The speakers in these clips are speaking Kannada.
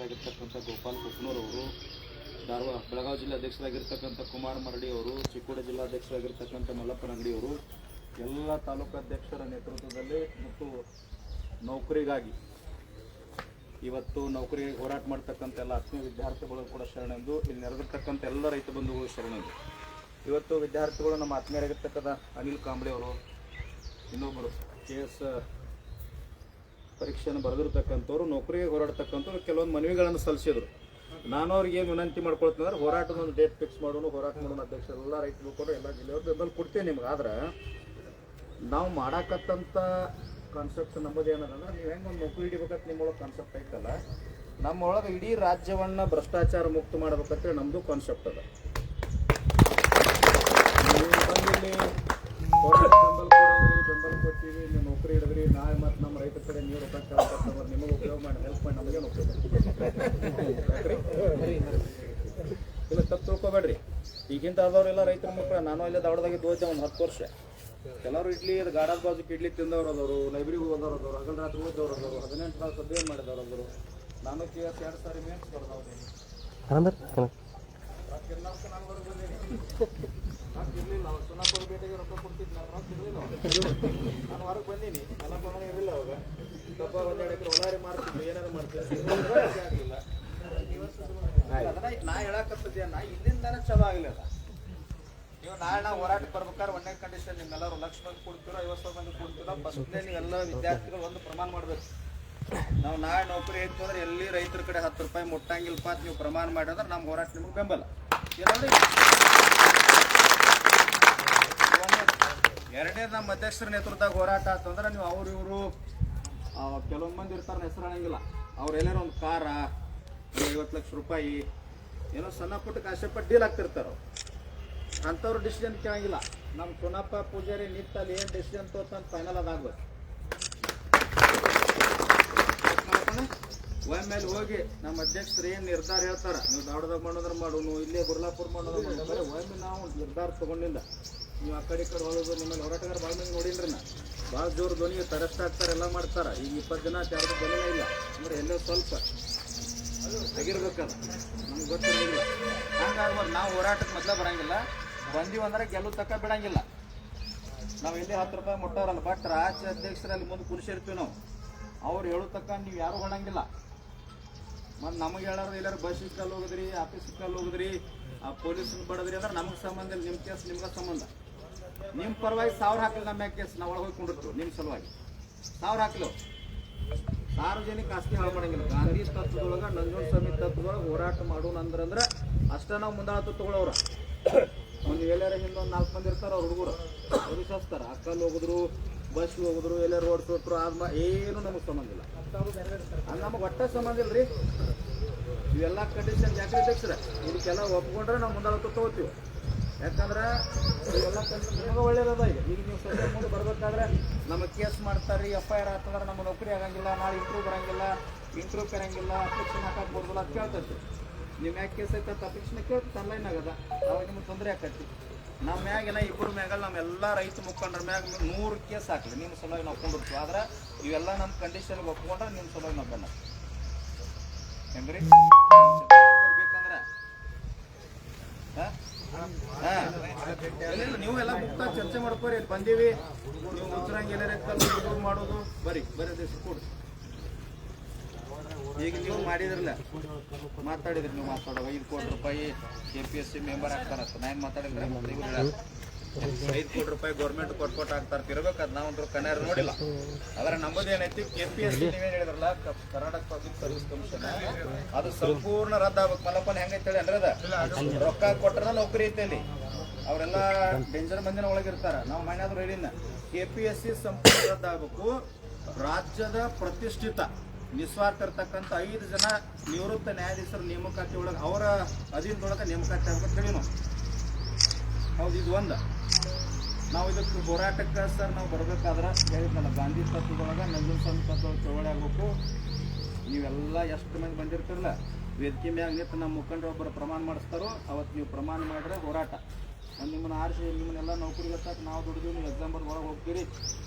ಅಧ್ಯಕ್ಷರಾಗಿರ್ತಕ್ಕಂಥ ಗೋಪಾಲ್ ಕುಕ್ನೂರ್ ಅವರು, ಬೆಳಗಾವಿ ಜಿಲ್ಲಾ ಅಧ್ಯಕ್ಷರಾಗಿರ್ತಕ್ಕಂಥ ಕುಮಾರ್ ಮರಡಿ ಅವರು, ಚಿಕ್ಕೋಡಿ ಜಿಲ್ಲಾಧ್ಯಕ್ಷರಾಗಿರ್ತಕ್ಕಂಥ ಮಲ್ಲಪ್ಪ ಅಂಗಡಿ ಅವರು, ಎಲ್ಲ ತಾಲೂಕು ಅಧ್ಯಕ್ಷರ ನೇತೃತ್ವದಲ್ಲಿ ಮತ್ತು ನೌಕರಿಗಾಗಿ ಇವತ್ತು ನೌಕರಿಗೆ ಹೋರಾಟ ಮಾಡ್ತಕ್ಕಂಥ ಎಲ್ಲ ಆತ್ಮೀಯ ವಿದ್ಯಾರ್ಥಿಗಳು ಕೂಡ ಶರಣೆಂದು, ಇಲ್ಲಿ ನೆರೆದಿರ್ತಕ್ಕಂಥ ಎಲ್ಲ ರೈತ ಬಂಧುಗಳು ಶರಣೆಂದು. ಇವತ್ತು ವಿದ್ಯಾರ್ಥಿಗಳು ನಮ್ಮ ಆತ್ಮೀಯರಾಗಿರ್ತಕ್ಕಂಥ ಅನಿಲ್ ಕಾಂಬ್ಳೆ ಅವರು, ಇನ್ನೊಬ್ಬರು KS ಪರೀಕ್ಷೆಯನ್ನು ಬರೆದಿರ್ತಕ್ಕಂಥವ್ರು, ನೌಕರಿಗೆ ಹೋರಾಡ್ತಕ್ಕಂಥವ್ರು ಕೆಲವೊಂದು ಮನವಿಗಳನ್ನು ಸಲ್ಲಿಸಿದ್ರು. ನಾನು ಅವ್ರಿಗೆ ಏನು ವಿನಂತಿ ಮಾಡ್ಕೊಳ್ತೀನಿ ಅಂದ್ರೆ, ಹೋರಾಟದ ಒಂದು ಡೇಟ್ ಫಿಕ್ಸ್ ಮಾಡೋಣ, ಹೋರಾಟ ಮಾಡೋಣ ಅಧ್ಯಕ್ಷರು, ಎಲ್ಲ ರೈತರು ಕೂಡ ಎಲ್ಲ ಜಿಲ್ಲೆಯವ್ರು ಬೆಂಬಲ ಕೊಡ್ತೇವೆ ನಿಮ್ಗೆ. ಆದ್ರೆ ನಾವು ಮಾಡಾಕತ್ತಂಥ ಕಾನ್ಸೆಪ್ಟ್ ನಮ್ಮದು ಏನದಂದ್ರೆ, ನೀವು ಹೆಂಗೆ ಒಂದು ನೌಕರಿ ಹಿಡಿಬೇಕಂತ ನಿಮ್ಮೊಳಗೆ ಕಾನ್ಸೆಪ್ಟ್ ಐತಲ್ಲ, ನಮ್ಮೊಳಗೆ ಇಡೀ ರಾಜ್ಯವನ್ನು ಭ್ರಷ್ಟಾಚಾರ ಮುಕ್ತ ಮಾಡ್ಬೇಕಂತೇಳಿ ನಮ್ಮದು ಕಾನ್ಸೆಪ್ಟ್ ಅದ. ನೀವು ಬಂದಿಲ್ಲಿ ಹೋರಾಟ ಬೆಂಬಲ ಕೊಡ್ತೀವಿ, ನೀವು ನೌಕರಿ ಹಿಡಿದ್ರಿ, ನಾಳೆ ಮತ್ತು ನಮ್ಮ ರೈತರ ಕಡೆ ನೀವು ರೊಕ್ಕ ಕೇಳ್ಕೊಡ್ತಾರೆ, ನಿಮಗೆ ಉಪಯೋಗ ಮಾಡಿ ಹೆಲ್ಪ್ ಮಾಡಿ ನಮಗೆ ಉಪಯೋಗ ಇಲ್ಲ, ತಪ್ಪು ತಿಳ್ಕೊಬೇಡ್ರಿ. ಈಗಿಂತ ಆದವ್ರೆಲ್ಲ ರೈತರ ಮಕ್ಕಳು. ನಾನು ಇಲ್ಲೇ ದಾವಣದಾಗಿದ್ದು ಹೋದೆ ಒಂದು 10 ವರ್ಷ. ಕೆಲವರು ಇಡ್ಲಿ ಗಾಡದ ಬಾಜುಕ್ಕೆ ಇಡ್ಲಿ ತಿಂದವ್ರು ಅದಾರು, ಲೈಬ್ರರಿಗೆ ಹೋದವ್ರು ಅದಾರು, ಹಗಲು ರಾತ್ರಿ ಓದೋರು ಅದಾರು, 18 ತಾಸು ಅಧ್ಯಯನ ಮಾಡಿದವ್ರು ಅದಾರು. ನಾನು KS 2 ಸಾರಿ ಮೇನ್ಸ್ ಬರ್ದವ್ರಿ. ಇರಲಿಲ್ಲ ಅವಾಗ ಸುನಾಪುರ ಭೇಟಿಗೆ ರೊಕ್ಕ ಕೊಡ್ತಿದ್ದು, ನಾನು ಹೊರಗೆ ಬಂದೀನಿ. ಎಲ್ಲ ಪ್ರಮಾಣ ಇರಲಿಲ್ಲ ಅವಾಗ. ಸ್ವಲ್ಪ 1-2 ಎಕರೆ ಹೊಲಾರಿ ಮಾಡ್ತಿದ್ವಿ, ಏನಾರು ಮಾಡ್ತಿದ್ವಿ, ಆಗಲಿಲ್ಲ. ಅದನ್ನ ನಾ ಹೇಳಕತ್ತಿದ್ದೆ, ನಾ ಇಲ್ಲಿಂದಾನೆ ಚಲೋ ಆಗಲಿಲ್ಲ. ನೀವು ನಾಳೆ ನಾವು ಹೋರಾಟಕ್ಕೆ ಬರ್ಬೇಕಾದ್ರೆ ಒಂದೇ ಕಂಡೀಷನ್, ನಿಮ್ಮೆಲ್ಲರೂ 1 ಲಕ್ಷ ಮಂದಿ ಕೊಡ್ತೀರೋ 50,000 ಮಂದಿ ಕೊಡ್ತೀರೋ, ಫಸ್ಟ್ನೇ ನೀವೆಲ್ಲ ವಿದ್ಯಾರ್ಥಿಗಳು ಒಂದು ಪ್ರಮಾಣ ಮಾಡಬೇಕು. ನಾವು ನಾಳೆ ನೌಕರಿ ಐತು ಅಂದ್ರೆ ಎಲ್ಲಿ ರೈತರ ಕಡೆ 10 ರೂಪಾಯಿ ಮುಟ್ಟಂಗಿಲ್ಪ ಅಂತ ನೀವು ಪ್ರಮಾಣ ಮಾಡಿದ್ರೆ ನಮ್ಮ ಹೋರಾಟ ನಿಮಗೆ ಬೆಂಬಲ. ಎರಡನೇ ನಮ್ಮ ಅಧ್ಯಕ್ಷರ ನೇತೃತ್ವದಾಗ ಹೋರಾಟ ಆತಂದ್ರೆ, ನೀವು ಅವ್ರು ಇವರು ಕೆಲವೊಂದು ಮಂದಿ ಇರ್ತಾರೆ, ಹೆಸರು ಅನ್ನಂಗಿಲ್ಲ. ಅವ್ರು ಎಲ್ಲಾರು ಒಂದು ಕಾರ 50 ಲಕ್ಷ ರೂಪಾಯಿ ಏನೋ ಸಣ್ಣ ಪುಟ್ಟ ಕಾಶೆಪಟ್ಟು ಡೀಲ್ ಆಗ್ತಿರ್ತಾರೆ. ಅಂಥವ್ರು ಡಿಸಿಷನ್ ಕೇಳಂಗಿಲ್ಲ. ನಮ್ಮ ಚುನಪ್ಪ ಪೂಜಾರಿ ನಿತ್ತಲ್ಲಿ ಏನು ಡಿಸಿಷನ್ ತೋತಂತ ಫೈನಲ್ ಅದಾಗ್ಬೇಕು. ಒಮ್ಮೆಲೆ ಹೋಗಿ ನಮ್ಮ ಅಧ್ಯಕ್ಷರು ಏನು ನಿರ್ಧಾರ ಹೇಳ್ತಾರೆ, ನೀವು ದಾವಣದಾಗ ಮಾಡೋದ್ರ ಮಾಡೋನು, ಇಲ್ಲೇ ಗುರ್ಲಾಪುರ ಮಾಡೋದ್ರ ಮಾಡೋದ್ರೆ ಒಮ್ಮೆ ನಾವು ನಿರ್ಧಾರ ತೊಗೊಂಡಿಲ್ಲ. ನೀವು ಆ ಕಡೆ ಹೊಳೋದು, ನಿಮ್ಮಲ್ಲಿ ಹೋರಾಟಗಾರ ಭಾಳ ಮಂದಿ ನೋಡಿಲ್ರಿ. ನಾ ಭಾಳ ಜೋರು ಧ್ವನಿಗೆ ತರಷ್ಟ ಆಗ್ತಾರೆ, ಎಲ್ಲ ಮಾಡ್ತಾರೆ. ಈಗ 20 ಜನ ಯಾರ್ದು ಧ್ವನಿನೇ ಇಲ್ಲ ಅಂದ್ರೆ ಎಲ್ಲೋ ಸ್ವಲ್ಪ ಆಗಿರ್ಬೇಕದ, ನಮ್ಗೆ ಗೊತ್ತಿರಂಗಿಲ್ಲ. ಹಂಗಾಗ್ಬಾರ್ದು. ನಾವು ಹೋರಾಟಕ್ಕೆ ಮೊದಲೇ ಬರಂಗಿಲ್ಲ, ಬಂದೀವಿ ಅಂದ್ರೆ ಗೆಲ್ಲುವ ತಕ್ಕ ಬಿಡಂಗಿಲ್ಲ. ನಾವು ಇಲ್ಲಿ 10 ರೂಪಾಯಿ ಮುಟ್ಟವ್ರಲ್ಲ, ಬಟ್ ರಾಜ್ಯ ಅಧ್ಯಕ್ಷರಲ್ಲಿ ಮುಂದೆ ಕುರ್ಸಿರ್ತೀವಿ ನಾವು. ಅವ್ರು ಹೇಳೋ ತಕ್ಕ ನೀವು ಯಾರು ಹೊಣಂಗಿಲ್ಲ. ಮತ್ತು ನಮಗೆ ಹೇಳೋರು ಎಲ್ಲಾರು ಬಸ್ ಸಿಕ್ಕಲ್ಲಿ ಹೋಗಿದ್ರಿ, ಆಫೀಸ್ ಸಿಕ್ಕಲ್ಲಿ ಹೋಗಿದ್ರಿ, ಆ ಪೊಲೀಸನ್ನ ಬಡದ್ರಿ ಅಂದ್ರೆ ನಮಗೆ ಸಂಬಂಧ ಇಲ್ಲ. ನಿಮ್ಮ ಕೇಸ್ ನಿಮ್ಗೆ ಸಂಬಂಧ. ನಿಮ್ಮ ಪರವಾಗಿ 1000 ಹಾಕಲಿ, ನಮ್ಮ ಕೇಸ್ ನಾವು ಒಳಗೆ ಹೋಗ್ಕೊಂಡಿರ್ತೀವಿ. ನಿಮ್ಮ ಸಲುವಾಗಿ 1000 ಹಾಕ್ಲು. ಸಾರ್ವಜನಿಕ ಆಸ್ತಿ ಹಾಳು ಮಾಡಂಗಿಲ್ಲ. ಗಾಂಧಿ ತತ್ವದೊಳಗೆ, ನಂಜುಂಡಸ್ವಾಮಿ ತತ್ವದೊಳಗೆ ಹೋರಾಟ ಮಾಡೋಣ ಅಂದ್ರೆ ಅಷ್ಟೇ ನಾವು ಮುಂದಾಳತ್ತು ತಗೊಳ್ಳೋರು. ಒಂದು ಎಲ್ಲಾರ ಹಿಂದೊಂದು 4 ಮಂದಿ ಇರ್ತಾರೆ, ಅವ್ರ ಹುಡುಗರು ವಿಶ್ವಸ್ತಾರೆ. ಅಕ್ಕಲ್ಲಿ ಹೋಗಿದ್ರು, ಬಸ್ ಹೋಗಿದ್ರು, ಎಲ್ಲ ರೋಡ್ ಸೋಟ್ರು, ಏನು ನಮಗೆ ಸಂಬಂಧ ಇಲ್ಲ. ನಮಗೆ ಒಟ್ಟ ಸಂಬಂಧ ಇಲ್ಲ ರೀ. ಇವೆಲ್ಲ ಕಂಡೀಷನ್ ಯಾಕೆ ಅಧ್ಯಕ್ಷರ ಇದಕ್ಕೆಲ್ಲ ಒಪ್ಕೊಂಡ್ರೆ ನಾವು ಮುಂದಾಳತ್ತು ತಗೋತೀವಿ. ಯಾಕಂದ್ರೆ ಇವೆಲ್ಲ ನಿಮಗೆ ಒಳ್ಳೇದದ. ಈಗ ನೀವು ಸ್ವಲ್ಪ ಮುಂದೆ ಬರ್ಬೇಕಾದ್ರೆ ನಮಗೆ ಕೇಸ್ ಮಾಡ್ತಾರೆ, FIR ಆಗ್ತಂದ್ರೆ ನಮ್ಮ ನೌಕರಿ ಆಗಂಗಿಲ್ಲ, ನಾಳೆ ಇಂಟ್ರ್ಯೂ ಬರಂಗಿಲ್ಲ, ಇಂಟ್ರ್ಯೂ ಕರಂಗಿಲ್ಲ, ಅಪ್ಲಿಕೇಶನ್ ಹಾಕಕ್ಕೆ ಬರ್ದಿಲ್ಲ ಅಂತ ಕೇಳ್ತೈತಿ. ನೀವು ಯಾಕೆ ಕೇಸ್ ಐತೆ ಅಪ್ಲಿಕೇಶನ್ ಕೇಳ್ತೈತೆ, ಆನ್ಲೈನ್ ಆಗದ, ಅವಾಗ ನಿಮ್ಗೆ ತೊಂದರೆ ಆಕೈತಿ. ನಮ್ಮ ಮ್ಯಾಗಿನ ಇಬ್ಬರು ಮ್ಯಾಗಲ್ಲ, ನಮ್ಮೆಲ್ಲ ರೈತ ಮುಖಂಡರ ಮ್ಯಾಗ 100 ಕೇಸ್ ಹಾಕಲಿ, ನಿಮ್ಮ ಸಲುವಾಗಿ ನಾವು ಕೊಂಡಿರ್ತೀವಿ. ಆದ್ರೆ ಇವೆಲ್ಲ ನಮ್ಮ ಕಂಡೀಷನ್ಗೆ ಒಪ್ಕೊಂಡ್ರೆ ನಿಮ್ಮ ಸಲುವಾಗಿ ನಾವು ಬನ್ನ ಹೆಂಗ್ರಿ ಬೇಕಂದ್ರೆ ನೀವೆಲ್ಲ ಮುಕ್ತ ಚರ್ಚೆ ಮಾಡ್ಕೋರಿ. ಇಲ್ಲಿ ಬಂದೀವಿ, ನೀವು ಮುಚ್ಚರಂಗೆ ಎಲ್ಲಾರ ಮಾಡೋದು ಬರೀ ದೇಶ ಕೊಡ್ರಿ. ಈಗ ನೀವು ಮಾಡಿದ್ರಲ್ಲ, ಮಾತಾಡಿದ್ರಿ, ನೀವು ಮಾತಾಡೋ 5 ಕೋಟಿ ರೂಪಾಯಿ KPSC ಮೆಂಬರ್ ಆಗ್ತಾರತ್ತ. ನಾನು ಮಾತಾಡಿದ್ರೆ 5 ಕೋಟಿ ರೂಪಾಯಿ ಗೌರ್ಮೆಂಟ್ ಕೊಟ್ಟು ಆಗ್ತಾರೆ ಇರ್ಬೇಕಾದ್ ನಾವಂದ್ರೂ ಕನ್ಯಾರ ನೋಡಿಲ್ಲ. ಆದ್ರೆ ನಮ್ಮದು ಏನೈತಿ, KPSC ನೀವೇನು ಹೇಳಿದ್ರಲ್ಲ, ಕರ್ನಾಟಕ ಪಬ್ಲಿಕ್ ಸರ್ವಿಸ್ ಕಮಿಷನ್, ಅದು ಸಂಪೂರ್ಣ ರದ್ದಾಗಬೇಕು. ಮಲ್ಲಪ್ಪನ ಹೆಂಗೈತೇಳಿ ಅಂದ್ರೆ ಅದ ರೊಕ್ಕ ಕೊಟ್ಟರೆ ನೌಕರಿ ಐತೆ. ಅವರೆಲ್ಲ ಡೇಂಜರ್ ಮಂದಿನ ಒಳಗಿರ್ತಾರ. ನಾವು ಮನೆಯಾದ್ರು ಹೇಳಿನ KPSC ಸಂಪೂರ್ಣ ರದ್ದಾಗಬೇಕು. ರಾಜ್ಯದ ಪ್ರತಿಷ್ಠಿತ ನಿಸ್ವಾರ್ಥ ಇರ್ತಕ್ಕಂಥ 5 ಜನ ನಿವೃತ್ತ ನ್ಯಾಯಾಧೀಶರ ನೇಮಕಾತಿ ಒಳಗೆ ಅವರ ಅಧೀನದೊಳಗೆ ನೇಮಕಾತಿ ಆಗ್ಬೇಕು ಹೇಳಿ ನಾವು. ಹೌದು, ಇದು ಒಂದು. ನಾವು ಇದಕ್ಕೆ ಹೋರಾಟಕ್ಕೆ ಸರ್ ನಾವು ಬರಬೇಕಾದ್ರೆ ಹೇಳಿದ್ನಲ್ಲ, ಗಾಂಧಿ ತತ್ವದೊಳಗೆ, ನಂಜುಂಡಸ್ವಾಮಿ ತತ್ವ ಚಳವಳಿ ಆಗಬೇಕು. ನೀವೆಲ್ಲ ಎಷ್ಟು ಮಂದಿ ಬಂದಿರ್ತಿರಲ್ಲ, ವೇದಿಕೆ ಮ್ಯಾಗ ನಿಂತು ನಮ್ಮ ಮುಖಂಡರೊಬ್ಬರು ಪ್ರಮಾಣ ಮಾಡಿಸ್ತಾರೋ ಅವತ್ತು ನೀವು ಪ್ರಮಾಣ ಮಾಡಿದ್ರೆ ಹೋರಾಟ. ನಿಮ್ಮನ್ನು ಆರಿಸಿ ನಿಮ್ಮನ್ನೆಲ್ಲ ನೌಕರಿಗೆ ಹತ್ತಕ್ಕೆ ನಾವು ದುಡಿದೀವಿ, ನೀವು ಎಕ್ಸಾಮ್ ಬರ್ದು ಒಳಗೆ ಹೋಗ್ತೀರಿ,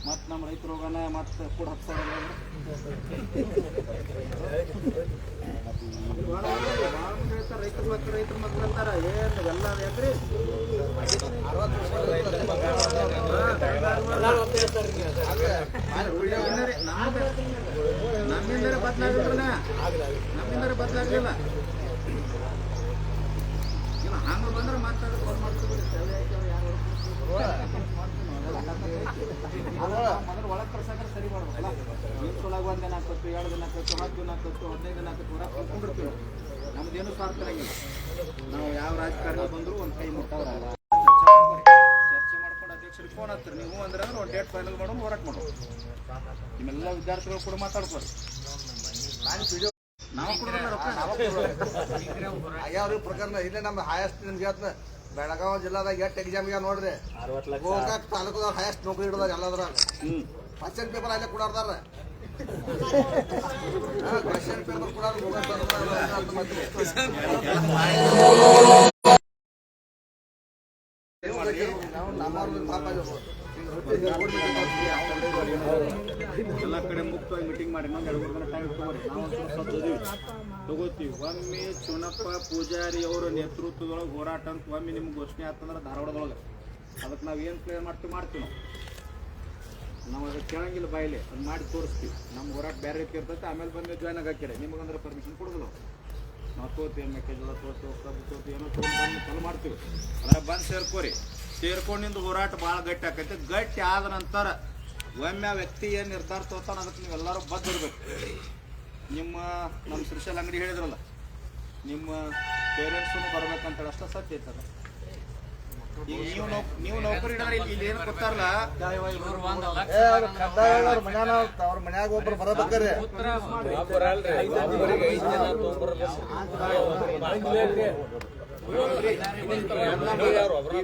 ಮತ್ತು ನಮ್ಮ ರೈತರು ಹೋಗೋಣ, ಮತ್ತು ಕೂಡ 10,000 ಎಕರೆ ರೈತರ ಮಕ್ಳು ಅಂತಾರ ಏನು ಎಲ್ಲ ಎಕರೆ ನಮ್ಮಿಂದರೆ ಬದಲಾಗಲಿಲ್ಲ ಇಲ್ಲ ಹಂಗೆ ಬಂದ್ರೆ ಮಾತಾಡೋದು ಫೋನ್ ಮಾಡ್ತೀವಿ ಮೊದಲು ಒಳಗೆ ಕಳ್ಸಾಕ್ರೆ ಸರಿ ಮಾಡ್ಬೇಕಲ್ಲ ನಿಮ್ಸೊಳಗೆ 1 ದಿನ ಹಾಕತ್ತು 2 ದಿನ ಹಾಕತ್ತು 10 ದಿನ ಹಾಕತ್ತು 15 ದಿನ ಹಾಕತ್ತು ಹೊರಗೆ ಕುತ್ಕೊಂಡಿರ್ತೀವಿ ನಮ್ದೇನು ಸ್ವಾರ್ಥ ಇರಂಗಿಲ್ಲ ನಾವು ಯಾವ ರಾಜಕಾರಣ ಬಂದರೂ ಒಂದು ಕೈ ಮುಟ್ಟವ್ರಲ್ಲ ಚರ್ಚೆ ಮಾಡ್ಕೊಂಡು ಅಧ್ಯಕ್ಷರಿಗೆ ಫೋನ್ ಹತ್ತಿರ ನೀವು ಅಂದ್ರೆ ಒಂದು ಡೇಟ್ ಫೈನಲ್ ಮಾಡೋದು ಹೋರಾಟ ಮಾಡೋದು ನಿಮ್ಮೆಲ್ಲ ವಿದ್ಯಾರ್ಥಿಗಳು ಕೂಡ ಮಾತಾಡ್ಕೋರಿ ನಾವು ಕೂಡ ಆಗ್ಯಾವ್ರಿ ಪ್ರಕರಣ ಇಲ್ಲೇ ನಮ್ಮ ಹೈಯೆಸ್ಟ್ ನಿಮ್ಗೆ ಹೇಳ್ತ ಬೆಳಗಾವಿ ಜಿಲ್ಲಾದಾಗ ಎಷ್ಟು ಎಕ್ಸಾಮ್ಗೆ ನೋಡ್ರಿ ಗೋಕಾಕ್ ತಾಲೂಕದಾಗ ಹೈಯೆಸ್ಟ್ ನೌಕರಿ ಹಿಡಿದಾರ ಎಲ್ಲದ್ರ ಕ್ವಶನ್ ಪೇಪರ್ ಅಲ್ಲೇ ಕೊಡಾರ್ದಾರ ಕ್ವಶನ್ ಪೇಪರ್ ಕೊಡಾರ ಎಲ್ಲ ಕಡೆ ಮುಕ್ತವಾಗಿ ಮೀಟಿಂಗ್ ಮಾಡಿ ನಾವು 2 ದಿನ ಟೈಮ್ ತಗೋರಿ ನಾವು ತಗೋತೀವಿ ಒಮ್ಮೆ ಚುನಪ್ಪ ಪೂಜಾರಿ ಅವರ ನೇತೃತ್ವದೊಳಗೆ ಹೋರಾಟ ಅಂತ ಒಮ್ಮೆ ನಿಮ್ಗೆ ಘೋಷಣೆ ಆತಂದ್ರೆ ಧಾರವಾಡದೊಳಗೆ ಅದಕ್ಕೆ ನಾವು ಏನು ಕ್ಲಿಯರ್ ಮಾಡ್ತೀವಿ ನಾವು ಅದಕ್ಕೆ ಕೇಳಂಗಿಲ್ಲ ಬಾಯಿಲೆ ಅದು ಮಾಡಿ ತೋರಿಸ್ತೀವಿ ನಮ್ಮ ಹೋರಾಟ ಬೇರೆ ರೀತಿ ಇರ್ತೈತೆ ಆಮೇಲೆ ಬಂದು ಜಾಯ್ನ್ ಆಗಾಕಿರಿ ನಿಮಗಂದ್ರೆ ಪರ್ಮಿಷನ್ ಕೊಡೋದಿಲ್ಲ ನಾವು ತೋತೀವಿ ಮೆಕ್ಕೆಜೋಳ ತೋತೀವಿ ಕಬ್ಬು ತೋತೀವಿ ಏನೋ ತೊಗೊಂಡು ಚಾಲು ಮಾಡ್ತೀವಿ ಅದ್ರ ಬಂದು ಸೇರ್ಕೊಂಡಿಂದ ಹೋರಾಟ ಭಾಳ ಗಟ್ಟಿ ಆಕೈತೆ ಗಟ್ಟಿ ಆದ ನಂತರ ಒಮ್ಮೆ ವ್ಯಕ್ತಿ ಏನು ನಿರ್ಧಾರ ತೋತಾನ ಅದಕ್ಕೆ ನೀವೆಲ್ಲರೂ ಬದ್ಧ ಇರಬೇಕು ನಮ್ಮ ಶ್ರೀಶೈಲ ಅಂಗಡಿ ಹೇಳಿದ್ರಲ್ಲ ನಿಮ್ಮ ಪೇರೆಂಟ್ಸೂ ಬರ್ಬೇಕಂತೇಳಿ ಅಷ್ಟ ಸತ್ಯ ಐತದ ಈಗ ನೀವು ನೌಕರಿ ಹಿಡಿದ್ರೆ ಇಲ್ಲಿ ಏನು ಗೊತ್ತಾರಲ್ಲ ಅವ್ರ ಮನ್ಯಾಗ ಒಬ್ರು ಬರಬೇಕಾರೆ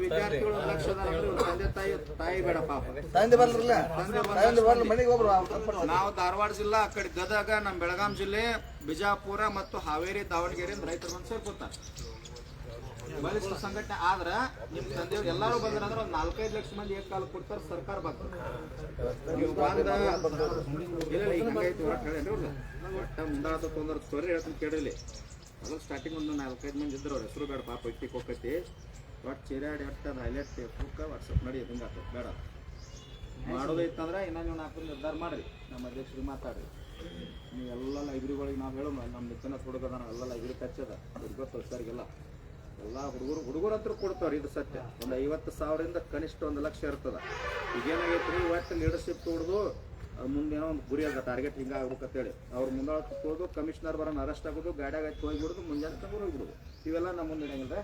ವಿದ್ಯಾರ್ಥಿಗಳು ತಂದೆ ತಾಯಿ ಬೇಡ ಪಾಪ ತಂದೆ ಬರ್ಲಿಲ್ಲ ಮನೆಗೆ ಒಬ್ರು ನಾವು ಧಾರವಾಡ ಜಿಲ್ಲಾ ಆ ಕಡೆ ಗದಗ ನಮ್ಮ ಬೆಳಗಾಂ ಜಿಲ್ಲೆ ಬಿಜಾಪುರ ಮತ್ತು ಹಾವೇರಿ ದಾವಣಗೆರೆ ರೈತರು ಬಂದು ಸೇರ್ಕೊತಾರೆ ಬಲಿಷ್ಠ ಸಂಘಟನೆ ಆದ್ರೆ ನಿಮ್ಮ ತಂದೆಯವ್ರು ಎಲ್ಲರೂ ಬಂದ್ರೆ ಒಂದು 4-5 ಲಕ್ಷ ಮಂದಿ ಏಕಾಲ ಕೊಡ್ತಾರೆ ಸರ್ಕಾರ ಬರ್ತದೆ ನೀವು ಒಟ್ಟ ಮುಂದಾದ ತೊಂದ್ರೆ ಸ್ಟೋರಿ ಹೇಳ್ತೀನಿ ಕೇಳಿಲಿ ಅದ್ರ ಸ್ಟಾರ್ಟಿಂಗ್ ಒಂದು 4-5 ಮಂದಿ ಇದ್ರು ಅವ್ರ ಹೆಸರು ಬೇಡ ಪಾಪ ಇಟ್ಟಿಗೆ ಹೋಗತಿ ಒಟ್ಟು ಚೀರಾಡಿ ಅಟ್ಟದ ಹೈಲೈಟ್ ಫೇಸ್ಬುಕ್ ವಾಟ್ಸಪ್ ನಡಿ ಹಿಂಗೆ ಆಗ್ತದೆ ಬೇಡ ಮಾಡೋದೈತಂದ್ರೆ ಇನ್ನೂ ನೀವು 4 ನಿರ್ಧಾರ ಮಾಡಿರಿ ನಮ್ಮ ಅಧ್ಯಕ್ಷರಿಗೆ ಮಾತಾಡ್ರಿ ನೀವೆಲ್ಲ ಲೈಬ್ರರಿಗಳಿಗೆ ನಾವು ಹೇಳೋ ನಮ್ಮ ನಿತ್ಯನ ಹುಡುಗದ ಎಲ್ಲ ಲೈಬ್ರರಿ ಟಚ್ಚದ ಗೊತ್ತು ಸರ್ಗೆಲ್ಲ ಎಲ್ಲ ಹುಡುಗರ ಹತ್ರ ಕೊಡ್ತಾವ್ರಿ ಇದು ಸತ್ಯ ಒಂದು 50,000ರಿಂದ ಕನಿಷ್ಠ 1 ಲಕ್ಷ ಇರ್ತದ ಈಗೇನಾಗೈತ್ರಿ ಒಟ್ಟು ಲೀಡರ್ಶಿಪ್ ತೊಗೊಳ್ದು ಅದು ಮುಂದೆ ಏನೋ ಒಂದು ಗುರಿ ಅದ ಟಾರ್ಗೆಟ್ ಹಿಂಗೆ ಆಗ್ಬೇಕಂತೇಳಿ ಅವ್ರು ಮುಂದಾಳ ತೊಗೊಳ್ದು ಕಮಿಷನರ್ ಬರೋಣ ಅರೆಸ್ಟ್ ಆಗೋದು ಗಾಡಿಯಾಗ ಆಯ್ತು ಹೋಗಿಬಿಡೋದು ಮುಂಜಾನೆ ತಗೊಂಡು ಹೋಗ್ಬಿಡೋದು ಇವೆಲ್ಲ ನಮ್ಮ ಮುಂದೆ ಹೆಂಗಿಲ್ಲ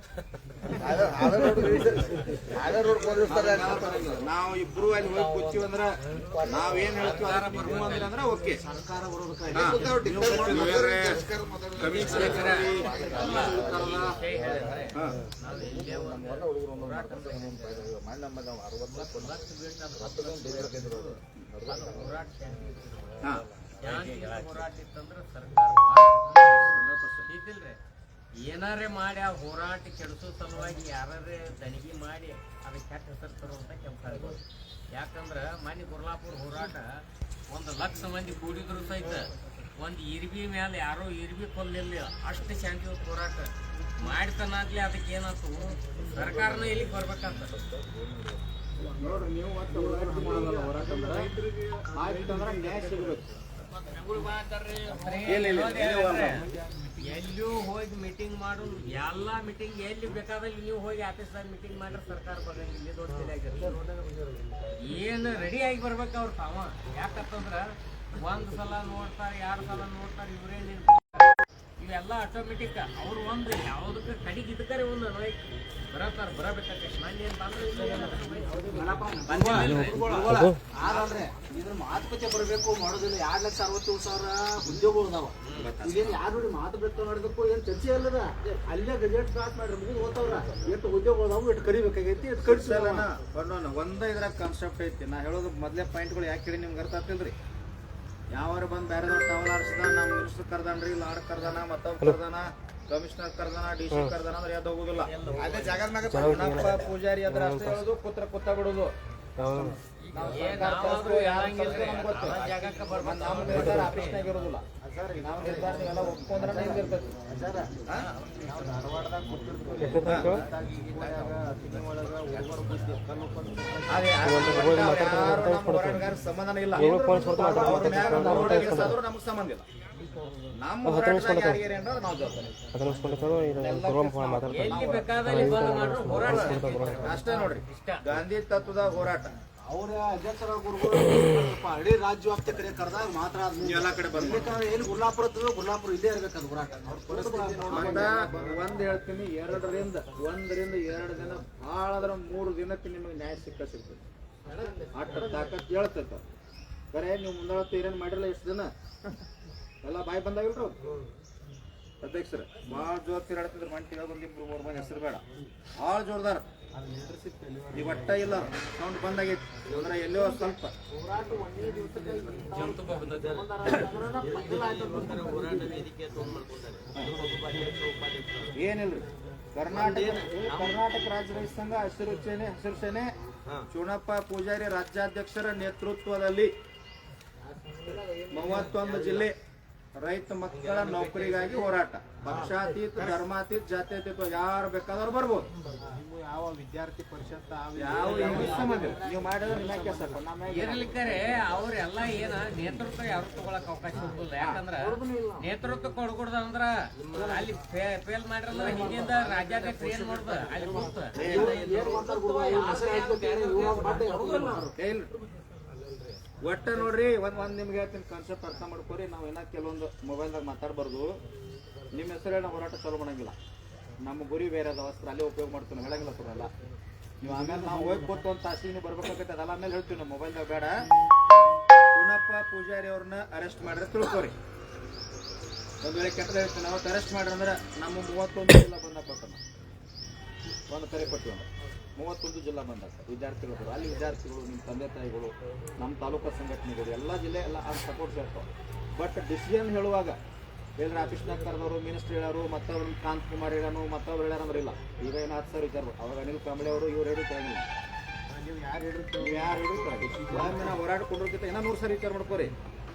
ನಾವು ಇಬ್ರು ಅಲ್ಲಿ ಹೋಗಿ ಕೂತೀವಿ ಅಂದ್ರೆ ನಾವೇನ್ ಹೇಳ್ತೀವಿ ಅಂದ್ರೆ ಓಕೆ ಸರ್ಕಾರ ಏನಾರೇ ಮಾಡಿ ಆ ಹೋರಾಟ ಕೆಡಿಸೋ ಸಲುವಾಗಿ ಯಾರೇ ದಣಿಗೆ ಮಾಡಿ ಅದಕ್ಕೆ ಕೆಟ್ಟ ಹೆಸರು ತರುವಂತ ಕೆಲಸ ಆಗ್ಬೋದು ಯಾಕಂದ್ರೆ ಮನೆ ಗುರ್ಲಾಪುರ ಹೋರಾಟ 1 ಲಕ್ಷ ಮಂದಿ ಕೂಡಿದ್ರು ಸಹಿತ ಒಂದು ಇರ್ಬಿ ಮೇಲೆ ಯಾರೋ ಇರ್ಬಿ ಕೊಲ್ಲಿಲ್ಲ ಅಷ್ಟು ಶಾಂತಿ ಹೋರಾಟ ಮಾಡ್ತಾನಾಗ್ಲಿ ಅದಕ್ಕೆ ಏನಾಯ್ತು ಸರ್ಕಾರನ ಇಲ್ಲಿಗೆ ಬರ್ಬೇಕಂತ ನೋಡ್ರಿ ನೀವು ಹೋರಾಟ ಅಂದ್ರೆ ನ್ಯಾಯ ಸಿಗಬೇಕು ಎಲ್ಲೂ ಹೋಗಿ ಮೀಟಿಂಗ್ ಮಾಡು ಎಲ್ಲ ಮೀಟಿಂಗ್ ಎಲ್ಲಿ ಬೇಕಾದಲ್ಲಿ ನೀವು ಹೋಗಿ ಆಫೀಸ್ದಾಗ ಮೀಟಿಂಗ್ ಮಾಡ್ರೆ ಸರ್ಕಾರ ಬರಂಗಿಲ್ಲ ದೊಡ್ಡ ಏನು ರೆಡಿ ಆಗಿ ಬರ್ಬೇಕು ಅವ್ರು ತಾವ ಯಾಕಂತಂದ್ರ 1 ಸಲ ನೋಡ್ತಾರೆ 2 ಸಲ ನೋಡ್ತಾರೆ ಇವ್ರೇನು ಇವೆಲ್ಲ ಆಟೋಮೆಟಿಕ್ ಅವ್ರು ಒಂದು ಯಾವುದಕ್ಕೆ ಕಡಿಗೆ ಇದಕ್ಕಾರೆ ಒಂದು ಬರತ್ತಾರ ಬರಬೇಕಾದ್ರೆ ಆದ್ರೆ ಇದ್ರ ಮಾತುಕತೆ ಬರಬೇಕು ಮಾಡೋದಿಲ್ಲ 2,67,000 ಉದ್ಯೋಗಗಳು ಅದಾವ ಇದೇನು ಯಾರು ನೋಡಿ ಮಾತುಕತೆ ಮಾಡೋದಕ್ಕೂ ಏನು ಚರ್ಚೆ ಅಲ್ಲದ ಅಲ್ಲೇ ಗಜೆಟ್ ಸ್ಟಾರ್ಟ್ ಮಾಡ್ರಿ ಮುಗಿದು ಓದ್ತವ್ರ ಎಷ್ಟು ಉದ್ಯೋಗಗಳು ಅದಾವು ಎಷ್ಟು ಕರಿಬೇಕಾಗೈತಿ ಎಷ್ಟು ಕಳಿಸಲ್ಲ ಒಂದೇ ಇದ್ರಾಗ ಕಾನ್ಸೆಪ್ಟ್ ಐತಿ ನಾ ಹೇಳೋದು ಮೊದಲೇ ಪಾಯಿಂಟ್ಗಳು ಯಾಕೆ ಹೇಳಿ ನಿಮ್ಗೆ ಅರ್ಥ ಆಗ್ತಿಲ್ರಿ ಯಾವಾರ ಬಂದು ಬೇರೆದವ್ರು ಟವಲ್ ಆರಿಸ್ದ ನಮ್ಮ ಮಿನಿಸ್ಟರ್ ಕರ್ದಾನ್ರಿ ಲಾರ್ಡ್ ಕರ್ದಾನ ಮತ್ತವ್ರು ಕರ್ದಾನ ಕಮಿಷನರ್ ಕರ್ದಾನ DC ಕರ್ದಾನ ಅಂದ್ರೆ ಯಾವ್ದು ಹೋಗುದಿಲ್ಲ ಚುನಪ್ಪ ಪೂಜಾರಿ ಅದ್ರ ಅಷ್ಟೇ ಹೇಳೋದು ಕೂತ ಬಿಡೋದು ಆಫೀಸ್ನಾಗ ಇರೋದಿಲ್ಲ ಸರ್ ನಾವು ನಿರ್ಧಾರ ನೀವೆಲ್ಲ ಒಪ್ಕೊಂಡ್ರೆ ನಿಮ್ಗೆ ಇರ್ತೈತಿ ಸರ್ ಹಾ? ನಾವು ಧಾರವಾಡದಾಗ ಕೊಟ್ಟಿರ್ತೀವಿ ಅದೇ ಯಾರು ನಮ್ಮ ಹೋರಾಟಗಾರ ಸಂಬಂಧನೇ ಇಲ್ಲ ಅವ್ರ ಮ್ಯಾಗ ನಮ್ಮ ಹೋರಾಟ ಎಷ್ಟಾದ್ರೂ ನಮ್ಗೆ ಸಂಬಂಧ ಇಲ್ಲ ನಮ್ಮ ಹೋರಾಟದಾಗ ಯಾರಿಗೆ ಏನಾರ ನಾವು ಜವಾಬ್ದಾರಿ ಎಲ್ಲಿ ಬೇಕಾದಲ್ಲಿ ಬಂದ್ ಮಾಡ್ರು ಹೋರಾಟ ಅಷ್ಟೇ ನೋಡ್ರಿ ಗಾಂಧಿ ತತ್ವದ ಹೋರಾಟ ಅವ್ರ ಅಧ್ಯಕ್ಷರ ಗುರುಗಳು ಇಡೀ ರಾಜ್ಯವ್ಯಾಪ್ತಿ ಕಡೆ ಕರೆದಾಗ ಮಾತ್ರ ಎಲ್ಲ ಕಡೆ ಬಂದು ಏನು ಗುರ್ಲಾಪುರ ಗುರ್ಲಾಪುರ ಇಲ್ಲೇ ಇರ್ಬೇಕದು ಹೋರಾಟ ಒಂದ್ ಹೇಳ್ತೀನಿ 1 ರಿಂದ 2 ದಿನ ಭಾಳ ಆದ್ರೆ 3 ದಿನಕ್ಕೆ ನಿಮಗೆ ನ್ಯಾಯ ಸಿಗ್ತದೆ ಅಟ್ಟ ತಾಕತ್ ಹೇಳ್ತೈತ ಬರೇ ನೀವು ಮುಂದಾಳತ್ತು ಏನೇನು ಮಾಡಿರಲ್ಲ ಎಷ್ಟು ದಿನ ಎಲ್ಲ ಬಾಯಿ ಬಂದಾಗಿಲ್ರಿ ಅವ್ರು ಅಧ್ಯಕ್ಷರ ಭಾಳ ಜೋರ್ ತಿರಾಡ್ತಿದ್ರು ಮಂಟಿಗೆ ಬಂದಿಬ್ರು 3 ಮಂದಿ ಹೆಸರು ಬೇಡ ಭಾಳ ಜೋರ್ದಾರ ಈಗ ಒಟ್ಟ ಇಲ್ಲ ಸೌಂಡ್ ಬಂದಾಗೈತಿ ಅಂದ್ರೆ ಎಲ್ಲೋ ಸ್ವಲ್ಪ ಏನಿಲ್ರಿ ಕರ್ನಾಟಕ ರಾಜ್ಯ ರೈತ ಸಂಘ ಹಸಿರು ಸೇನೆ ಚುಣಪ್ಪ ಪೂಜಾರಿ ರಾಜ್ಯಾಧ್ಯಕ್ಷರ ನೇತೃತ್ವದಲ್ಲಿ 31 ಜಿಲ್ಲೆ ರೈತ ಮಕ್ಕಳ ನೌಕರಿಗಾಗಿ ಹೋರಾಟ ಪಕ್ಷಾತೀತ ಧರ್ಮಾತೀತ ಜಾತ್ಯತೀತ ಯಾರು ಬೇಕಾದ್ರೂ ಬರ್ಬೋದು ಯಾವ ವಿದ್ಯಾರ್ಥಿ ಪರಿಷತ್ ಯಾವ ಸಂಬಂಧ ನೀವು ಮಾಡಿದ್ರೆ ಇರ್ಲಿಕ್ಕರೆ ಅವ್ರೆಲ್ಲ ಏನ ನೇತೃತ್ವ ಯಾರು ತಗೊಳಕ್ ಅವಕಾಶ ಇರ್ತಿಲ್ಲ ಯಾಕಂದ್ರ ನೇತೃತ್ವ ಕೊಡ್ಕೊಡ್ದಂದ್ರ ಅಲ್ಲಿ ಫೇಲ್ ಮಾಡಿರಂದ್ರ ಹಿಂದಿಂದ ರಾಜ್ಯಾಧ್ಯಕ್ಷ ಏನ್ ಮಾಡ್ದ ಅಲ್ಲಿ ಕೂತ ಒಟ್ಟ ನೋಡ್ರಿ ಒಂದ್ ನಿಮ್ಗೆ ಹೇಳ್ತೀನಿ ಕಾನ್ಸೆಪ್ಟ್ ಅರ್ಥ ಮಾಡ್ಕೋರಿ ನಾವೇನ ಕೆಲವೊಂದು ಮೊಬೈಲ್ದಾಗ ಮಾತಾಡ್ಬಾರ್ದು ನಿಮ್ಮ ಹೆಸರೇ ನಾವು ಹೋರಾಟ ಚಾಲೂ ಮಾಡಂಗಿಲ್ಲ ನಮ್ಮ ಗುರಿ ಬೇರೆ ಅದ ವಸ್ತ್ರ ಅಲ್ಲೇ ಉಪಯೋಗ ಮಾಡ್ತೀವಿ ಹೇಳಂಗಿಲ್ಲ ಸರ್ ಎಲ್ಲ ನೀವು ಆಮೇಲೆ ನಾವು ಹೋಗಿ ಕೊಟ್ಟು ಒಂದು ತಾಸಿಗೆ ನೀವು ಬರ್ಬೇಕಾಗತ್ತೆ ಅದೆಲ್ಲ ಆಮೇಲೆ ಹೇಳ್ತೀವಿ ನಮ್ಮ ಮೊಬೈಲ್ದಾಗ ಬೇಡ ಚುಣಪ್ಪ ಪೂಜಾರಿ ಅವ್ರನ್ನ ಅರೆಸ್ಟ್ ಮಾಡಿದ್ರೆ ತಿಳ್ಕೊರಿ ಒಂದು ವೇಳೆ ಕೆಟ್ಟದ ಹೇಳ್ತೀನಿ ನಾವು ಅರೆಸ್ಟ್ ಮಾಡ್ರಂದ್ರೆ ನಮ್ಮ 31 ಜಿಲ್ಲಾ ಬಂದಾಗ ಕೊಟ್ಟಣ ಒಂದು ಕರೆ ಕೊಟ್ಟಿವಿ ಅಂದ್ರೆ 31 ಜಿಲ್ಲಾ ಬಂದಾಗ ವಿದ್ಯಾರ್ಥಿಗಳು ಅಲ್ಲಿ ವಿದ್ಯಾರ್ಥಿಗಳು ನಿಮ್ಮ ತಂದೆ ತಾಯಿಗಳು ನಮ್ಮ ತಾಲೂಕಾ ಸಂಘಟನೆಗಳು ಎಲ್ಲ ಜಿಲ್ಲೆ ಎಲ್ಲ ಅದು ಸಪೋರ್ಟ್ ಸೇರ್ತಾವೆ ಬಟ್ ಡಿಸಿಷನ್ ಹೇಳುವಾಗ ಎಲ್ಲರ ಆಫೀಸ್ನಾಗ ಕರೆದವರು ಮಿನಿಸ್ಟರ್ ಹೇಳೋರು ಮತ್ತವ್ರು ಕಾಂತ್ ಕುಮಾರ್ ಹೇಳೋನು ಮತ್ತವ್ರು ಹೇಳ್ಯಾರಂದ್ರೆ ಇಲ್ಲ ಈಗ ಏನು 10 ಸಾವಿರ ವಿಚಾರ ಅವಾಗ ಅನಿಲ್ ಕಾಂಬ್ಳೆ ಅವರು ಇವ್ರು ಹೇಳಿ ತಗೊಂಡಿಲ್ಲ ನೀವು ಯಾರು ಹೇಳಿದ್ರು ಒಮ್ಮೆ ನಾವು ಹೋರಾಟ ಕೊಡೋದಕ್ಕಿಂತ ಇನ್ನೂ 100 ಸರಿ ವಿಚಾರ ಮಾಡ್ಕೋರಿ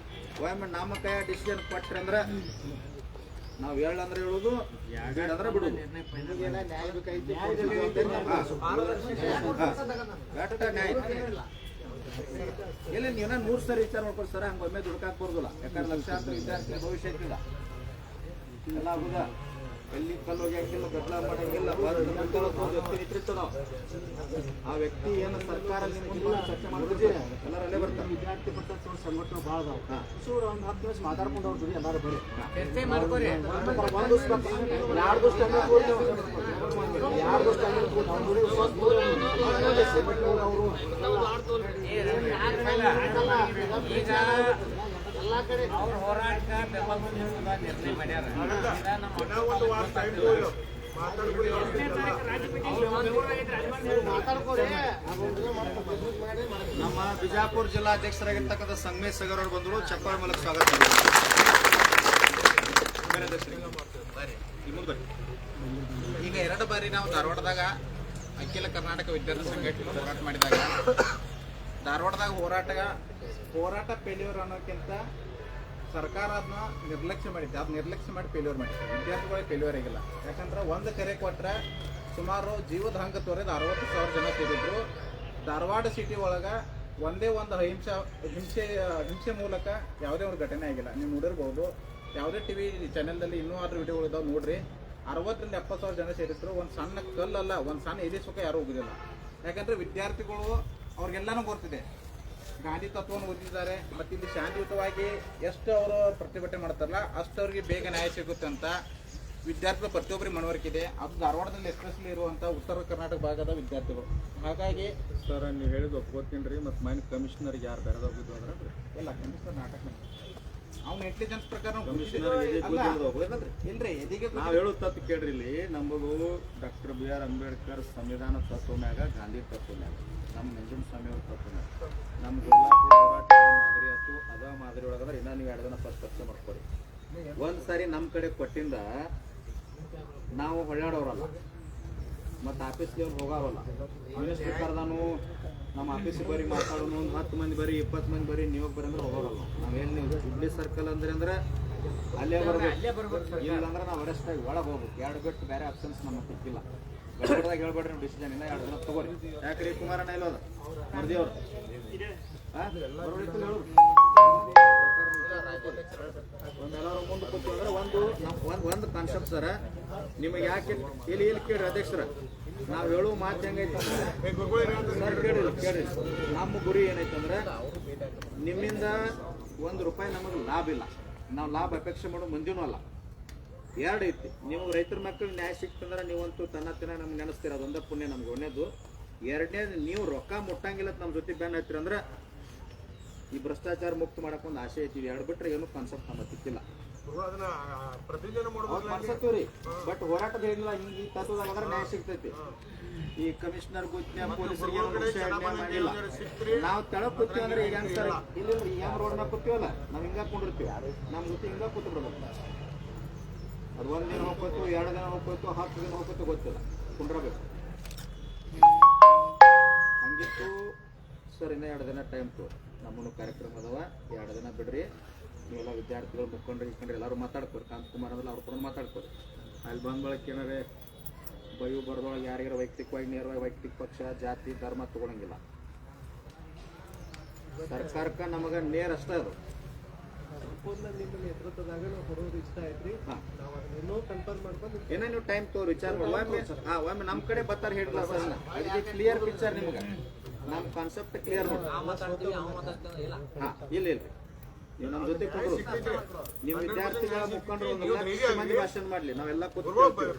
ಒಮ್ಮೆ ನಮ್ಮ ಕೈ ಡಿಸಿಷನ್ ಕೊಟ್ರಿ ಅಂದ್ರೆ ನಾವು ಹೇಳಂದ್ರೆ ಹೇಳುದು ಬೇಡಂದ್ರೆ ಬಿಡುದು ನ್ಯಾಯ ಬೇಕಾಯ್ತು ನ್ಯಾಯ ಇಲ್ಲ ನೀವೇನ 100 ಸರಿ ವಿಚಾರ ಮಾಡ್ಕೊಳಿ ಸರ್ ಹಂಗೆ ಒಮ್ಮೆ ದುಡ್ಕಾಕ್ ಬರೋದಿಲ್ಲ ಯಾಕಂದ್ರೆ ಲಕ್ಷಾಂತರ ವಿದ್ಯಾರ್ಥಿ ಭವಿಷ್ಯ ಐತಿಲ್ಲ ಎಲ್ಲ ಆಗುದ ಎಲ್ಲಿ ಕಲ್ಲು ಹೋಗ್ಯಾಕಿಲ್ಲ ಗದ್ದಲ ಮಾಡಂಗಿಲ್ಲ ವ್ಯಕ್ತಿ ನಿಂತಿರ್ತಾವ ಆ ವ್ಯಕ್ತಿ ಏನು ಸರ್ಕಾರ ನಿಮ್ಮ ಚರ್ಚೆ ಮಾಡ್ತೀವಿ ಎಲ್ಲರೂ ಅಲ್ಲೇ ಬರ್ತಾರೆ ವಿದ್ಯಾರ್ಥಿ ಪರಿಷತ್ ಸಂಘಟನೆ ಭಾಳ ಅದಾವ ಸೊ ಒಂದು 10 ನಿಮಿಷ ಮಾತಾಡ್ಕೊಂಡು ಅವ್ರು ಎಲ್ಲರೂ ಬರೀ ಚರ್ಚೆ ಮಾಡ್ಕೋರಿ ಒಂದು ಈಗ ಎಲ್ಲಾ ಕಡೆ ಅವ್ರ ಹೋರಾಟಕ್ಕೆ ಬೆಂಬಲ ನಿರ್ಣಯ ಮಾಡ್ಯಾರ ನಮ್ಮ ಬಿಜಾಪುರ ಜಿಲ್ಲಾಧ್ಯಕ್ಷರಾಗಿರ್ತಕ್ಕಂಥ ಸಂಗಮೇಶ್ ಸಗರ್ ಅವರು ಬಂದರು ಚಪ್ಪಾಳೆ ಮೂಲಕ ಸ್ವಾಗತ ಈಗ 2 ಬಾರಿ ನಾವು ಧಾರವಾಡದಾಗ ಅಖಿಲ ಕರ್ನಾಟಕ ವಿದ್ಯಾರ್ಥಿ ಸಂಘಟನೆ ಹೋರಾಟ ಮಾಡಿದಾಗ ಧಾರವಾಡದಾಗ ಹೋರಾಟ ಫೇಲ್ಯೂರ್ ಅನ್ನೋಕ್ಕಿಂತ ಸರ್ಕಾರ ಅದನ್ನ ನಿರ್ಲಕ್ಷ್ಯ ಮಾಡಿದ್ದೆ ಅದು ನಿರ್ಲಕ್ಷ್ಯ ಮಾಡಿ ಫೇಲ್ಯೂರ್ ಮಾಡಿದ್ದೆ ವಿದ್ಯಾರ್ಥಿಗಳಿಗೆ ಫೇಲ್ಯೂರ್ ಆಗಿಲ್ಲ ಯಾಕಂದ್ರೆ ಒಂದು ಕರೆ ಕೊಟ್ಟರೆ ಸುಮಾರು ಜೀವದ ಹಂಗ ತೋರಿದ 60,000 ಜನ ಸೇರಿದ್ರು ಧಾರವಾಡ ಸಿಟಿ ಒಳಗೆ ಒಂದೇ ಒಂದು ಹಿಂಸೆ ಮೂಲಕ ಯಾವುದೇ ಒಂದು ಘಟನೆ ಆಗಿಲ್ಲ ನೀವು ನೋಡಿರ್ಬೋದು ಯಾವುದೇ ಟಿವಿ ಚಾನೆಲ್ದಲ್ಲಿ ಇನ್ನೂ ಆದ್ರೂ ವಿಡಿಯೋಗಳು ಇದಾವೆ ನೋಡ್ರಿ 60 ರಿಂದ 70,000 ಜನ ಸೇರಿದ್ರು ಒಂದು ಸಣ್ಣ ಕಲ್ಲಲ್ಲ ಒಂದು ಸಣ್ಣ ಎದೆ ಸುಖ ಯಾರೂ ಹೋಗುದಿಲ್ಲ ಯಾಕಂದ್ರೆ ವಿದ್ಯಾರ್ಥಿಗಳು ಅವ್ರಿಗೆಲ್ಲಾನು ಗೊತ್ತಿದೆ ಗಾಂಧಿ ತತ್ವವನ್ನು ಓದಿದ್ದಾರೆ ಮತ್ತು ಇಲ್ಲಿ ಶಾಂತಿಯುತವಾಗಿ ಎಷ್ಟು ಅವರು ಪ್ರತಿಭಟನೆ ಮಾಡ್ತಾರಲ್ಲ ಅಷ್ಟು ಅವ್ರಿಗೆ ಬೇಗ ನ್ಯಾಯ ಸಿಗುತ್ತೆ ಅಂತ ವಿದ್ಯಾರ್ಥಿಗಳು ಪ್ರತಿಯೊಬ್ಬರಿಗೆ ಮನವರಿಕೆ ಇದೆ ಅದು ಧಾರವಾಡದಲ್ಲಿ ಎಸ್ಪೆಷಲಿ ಇರುವಂಥ ಉತ್ತರ ಕರ್ನಾಟಕ ಭಾಗದ ವಿದ್ಯಾರ್ಥಿಗಳು ಹಾಗಾಗಿ ಸರ್ ನೀವು ಹೇಳಿದ್ದು ಒಪ್ಕೋತೀನಿ ರೀ ಮತ್ತು ಮೈನ್ ಕಮಿಷನರ್ಗೆ ಯಾರು ಬೆರೆದೋಗಿದ್ದು ಅಂದ್ರೆ ಇಲ್ಲ ಕಮಿಷನರ್ ನಾಟಕ ಅವ್ನ ಇಂಟೆಲಿಜೆನ್ಸ್ ಪ್ರಕಾರ ಇಲ್ರಿ ಎದಿಗೆ ನಾವು ಹೇಳೋ ತಪ್ಪು ಕೇಳ್ರಿ ಇಲ್ಲಿ ನಮಗೂ ಡಾಕ್ಟರ್ BR ಅಂಬೇಡ್ಕರ್ ಸಂವಿಧಾನ ತತ್ವ ಮ್ಯಾಗ ಗಾಂಧಿ ತತ್ವ ಮ್ಯಾಗ ನಮ್ಮ ನಂಜುಂಡಸ್ವಾಮಿ ಅವ್ರ ತತ್ವ ಮ್ಯಾಗ ನಮ್ಮ ಗುರ್ಲಾಪುರ ಹೋರಾಟ ಮಾದರಿ ಆಯ್ತು ಅದ ಮಾದರಿ ಒಳಗಂದ್ರೆ ಇನ್ನೂ ನೀವು 2 ದಿನ ಫಸ್ಟ್ ಚರ್ಚೆ ಮಾಡ್ಕೊರಿ ಒಂದು ಸಾರಿ ನಮ್ಮ ಕಡೆ ಕೊಟ್ಟಿಂದ ನಾವು ಹೊಳ್ಳಾಡೋರಲ್ಲ ಮತ್ತು ಆಫೀಸ್ಗೆ ಅವ್ರು ಹೋಗೋರಲ್ಲ ಮಿನಿಸ್ಟರ್ ಕರ್ದಾನು ನಮ್ಮ ಆಫೀಸಿಗೆ ಬರೀ ಮಾತಾಡೋನು 10 ಮಂದಿ ಬರೀ 20 ಮಂದಿ ಬರೀ ನೀವು ಬರೀ ಅಂದ್ರೆ ಹೋಗೋರಲ್ಲ ನಾವೇನು ನೀವು ಹುಬ್ಳಿ ಸರ್ಕಲ್ ಅಂದ್ರೆ ಅಲ್ಲೇ ಬರ್ಬೇಕು. ಅಲ್ಲೇ ಬರ್ಬೇಕು ಸರ್. ಇಲ್ಲಂದ್ರೆ ನಾವು ಅರೆಸ್ಟ್ ಆಗಿ ಒಳಗೆ ಹೋಗ್ಬೇಕು. 2 ಬಿಟ್ಟು ಬೇರೆ ಆಪ್ಷನ್ಸ್ ನಮಗೆ ಸಿಕ್ಕಿಲ್ಲ. ಗಡ್ಬಡ್ದಾಗ ಹೇಳ್ಬೇಡ್ರಿ ನೀವು ಡಿಸಿಷನ್ ಇಲ್ಲ, 2 ದಿನ ತಗೋರಿ. ಯಾಕ್ರಿ ಕುಮಾರಣ್ಣ ಇಲ್ಲೋದ ಮರ್ದಿ ಅವ್ರು ಒಂದೆಲ್ಲರೂ ಮುಂದೆ ಕೂತು ಅಂದ್ರೆ ಒಂದು ಕಾನ್ಸೆಪ್ಟ್ ಸರ, ನಿಮಗೆ ಯಾಕೆ ಇಲ್ಲಿ ಕೇಳ್ರಿ ಅಧ್ಯಕ್ಷರ, ನಾವು ಹೇಳೋ ಮಾತು ಹೆಂಗೈತೆ ಸರ್ ಕೇಳ್ರಿ. ನಮ್ಮ ಗುರಿ ಏನೈತಂದ್ರೆ ನಿಮ್ಮಿಂದ ₹1 ನಮಗೆ ಲಾಭ ಇಲ್ಲ, ನಾವು ಲಾಭ ಅಪೇಕ್ಷೆ ಮಾಡೋ ಮುಂದಿನೂ ಅಲ್ಲ. 2 ಐತಿ, ನೀವು ರೈತರ ಮಕ್ಕಳಿಗೆ ನ್ಯಾಯ ಸಿಕ್ತಂದ್ರೆ ನೀವಂತೂ ತನ್ನ ನಮ್ಗೆ ನೆನೆಸ್ತೀರ, ಅದೊಂದೇ ಪುಣ್ಯ ನಮ್ಗೆ ಒಳ್ಳೇದು. 2ನೇದು ನೀವು ರೊಕ್ಕ ಮುಟ್ಟಂಗಿಲ್ಲ ನಮ್ಮ ಜೊತೆ ಬೆನ್ನ ಹತ್ತಿರ ಅಂದ್ರೆ ಈ ಭ್ರಷ್ಟಾಚಾರ ಮುಕ್ತ ಮಾಡಕ್ಕೆ ಒಂದು ಆಸೆ ಐತಿ. 2 ಬಿಟ್ರೆ ಏನು ಕಾನ್ಸೆಪ್ಟ್ ನಮಗೆ ಸಿಕ್ಕಿಲ್ಲ. ಕಾನ್ಸೆಪ್ಟ್ ರೀ, ಬಟ್ ಹೋರಾಟದ ಏನಿಲ್ಲ. ಹಿಂಗೆ ಈ ತತ್ವದಾಗ ನ್ಯಾಯ ಸಿಗ್ತೈತಿ. ಈ ಕಮಿಷನರ್ ಗುತ್ಯ ಪೊಲೀಸರಿಗೆ ಮಾಡಿಲ್ಲ. ನಾವು ತೆಳಗ್ ಕೂತೀವಿ ಅಂದ್ರೆ ಈಗ ಹೆಂಗ್ ಸರ್, ಇಲ್ಲಿ ಹೆಂಗ್ ರೋಡ್ ಮ್ಯಾಗ ಕೂತೀವಲ್ಲ, ನಾವು ಹಿಂಗ ಕುಂಡಿರ್ತೀವಿ, ನಮ್ಮ ಜೊತೆ ಹಿಂಗ ಕೂತು ಬಿಡ್ಬೇಕು. ಅದು 1 ದಿನ ಹೋಗ್ಬೇಕು, 2 ದಿನ ಹೋಗ್ಬೇಕು, 10 ದಿನ ಹೋಗ್ಬೇಕು ಗೊತ್ತಿಲ್ಲ, ಕುಂಡ್ರಬೇಕು. ಹಂಗಿತ್ತು ಸರ್. ಇನ್ನೂ 2 ದಿನ ಟೈಮ್ ತೋರಿ, ನಮ್ಮನ್ನು ಕಾರ್ಯಕ್ರಮ ಅದಾವ. 2 ದಿನ ಬಿಡ್ರಿ. ನೀವೆಲ್ಲ ವಿದ್ಯಾರ್ಥಿಗಳು ಮುಖಂಡ್ರಿ ಎಲ್ಲರೂ ಮಾತಾಡ್ಕೋರಿ. ಕಾಂತಕುಮಾರ್ ಅಂದ್ರೆ ಅವ್ರು ಕೂಡ ಮಾತಾಡ್ಕೋರಿ. ಅಲ್ಲಿ ಬಂದ ಬಳಕ ಏನಾರೇ ಬಯು ಬರದೊಳಗೆ ಯಾರಿಗಾರ ವೈಯಕ್ತಿಕವಾಗಿ ನೇರವಾಗಿ ವೈಯಕ್ತಿಕ ಪಕ್ಷ ಜಾತಿ ಧರ್ಮ ತಗೊಳಂಗಿಲ್ಲ. ಸರ್ಕಾರಕ್ಕೆ ನಮಗೆ ನೇರ ಅಷ್ಟೇ ಅದು. ನಿಮ್ಮ ನೇತೃತ್ವದಾಗ ನಾವು ಬರೋದು ಇಷ್ಟ ಐತ್ರಿ. ನಾವು ಅದನ್ನು ಕನ್ಫರ್ಮ್ ಮಾಡ್ಕೊಂಡು ಏನೋ ನೀವು ಟೈಮ್ ತೋರಿ, ವಿಚಾರ ಮಾಡಿ. ಒಮ್ಮೆ ನಮ್ಮ ಕಡೆ ಬರ್ತಾರ ಹೇಳಿಲ್ಲ ಸರ್, ಅದಕ್ಕೆ ಕ್ಲಿಯರ್ ಪಿಕ್ಚರ್ ನಿಮ್ಗೆ, ನಮ್ಮ ಕಾನ್ಸೆಪ್ಟ್ ಕ್ಲಿಯರ್ ಮಾಡಿ. ಇಲ್ಲ ನೀವು ನಮ್ಮ ಜೊತೆ ಕೊಡ್ರು, ನೀವು ವಿದ್ಯಾರ್ಥಿಗಳ ಮುಖಂಡರು 1 ಲಕ್ಷ ಮಂದಿ ಭಾಷಣ ಮಾಡ್ಲಿ, ನಾವೆಲ್ಲ ಕೂತ್ಕೊಳ್ತೀವಿ.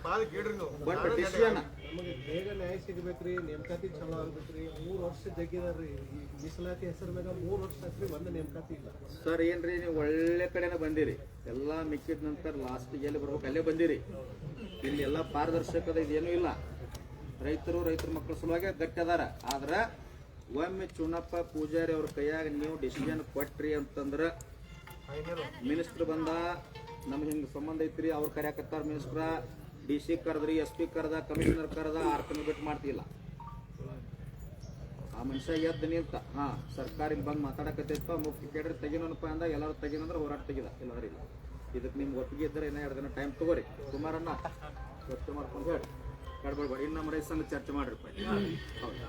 ಬಟ್ ಡಿಸಿಷನ್ ನಮಗೆ ಬೇಗ ನ್ಯಾಯ ಸಿಗ್ಬೇಕ್ರಿ, ನೇಮಕಾತಿ ಚಲೋ ಆಗ್ಬೇಕ್ರಿ. 3 ವರ್ಷ ಜಗ್ಗಿದಾರ್ರಿ ಈ ಮೀಸಲಾತಿ ಹೆಸರು ಮ್ಯಾಗ 3 ವರ್ಷ ಆತ್ರಿ, ಒಂದು ನೇಮಕಾತಿ ಇಲ್ಲ ಸರ್. ಏನ್ರಿ ನೀವು ಒಳ್ಳೆ ಕಡೆನ ಬಂದಿರಿ, ಎಲ್ಲ ಮಿಕ್ಕಿದ ನಂತರ ಲಾಸ್ಟಿಗೆ ಎಲ್ಲಿ ಬರ್ಬೇಕು ಅಲ್ಲೇ ಬಂದಿರಿ. ಇಲ್ಲಿ ಎಲ್ಲ ಪಾರದರ್ಶಕದ ಇದೇನೂ ಇಲ್ಲ. ರೈತರ ಮಕ್ಕಳ ಸಲುವಾಗಿ ಗಟ್ಟಿ ಅದಾರ. ಆದ್ರೆ ಒಮ್ಮೆ ಚುನಪ್ಪ ಪೂಜಾರಿ ಅವ್ರ ಕೈಯಾಗ ನೀವು ಡಿಸಿಷನ್ ಕೊಟ್ರಿ ಅಂತಂದ್ರೆ, ಮಿನಿಸ್ಟರ್ ಬಂದ ನಮ್ಗೆ ಹಿಂಗೆ ಸಂಬಂಧ ಐತ್ರಿ, ಅವ್ರು ಕರ್ಯಾಕತ್ತಾರ ಮಿನಿಸ್ಟ್ರ, DC ಕರೆದ್ರಿ, SP ಕರೆದ, ಕಮಿಷನರ್ ಕರೆದ, 6 ತಿಂಗಳು ಬಿಟ್ಟು ಮಾಡ್ತಿಲ್ಲ. ಆ ಮನುಷ್ಯ ಎದ್ದು ನಿಂತ ಸರ್ಕಾರ ಇಲ್ಲಿ ಬಂದು ಮಾತಾಡಕತ್ತೈತಪ್ಪ, ಮುಖ್ಯ ಕೇಳ್ರಿ ತೆಗಿನಪ್ಪ ಅಂದಾಗ ಎಲ್ಲರೂ ತೆಗಿನಂದ್ರೆ ಹೋರಾಟ ತೆಗಿದ, ಇಲ್ಲಂದ್ರೆ ಇಲ್ಲ. ಇದಕ್ಕೆ ನಿಮ್ಗೆ ಒಪ್ಪಿಗೆ ಇದ್ದರೆ ಇನ್ನೂ 2 ದಿನ ಟೈಮ್ ತಗೋರಿ. ಕುಮಾರಣ್ಣ ಚರ್ಚೆ ಮಾಡ್ಕೊಂಡು ಹೇಳಿ ಕಡ್ಬೇಡ್ಬೇಡಿ. ಇನ್ನು ನಮ್ಮ ರೈತ ಸಂಘ ಚರ್ಚೆ ಮಾಡಿರಿ. ಹೌದು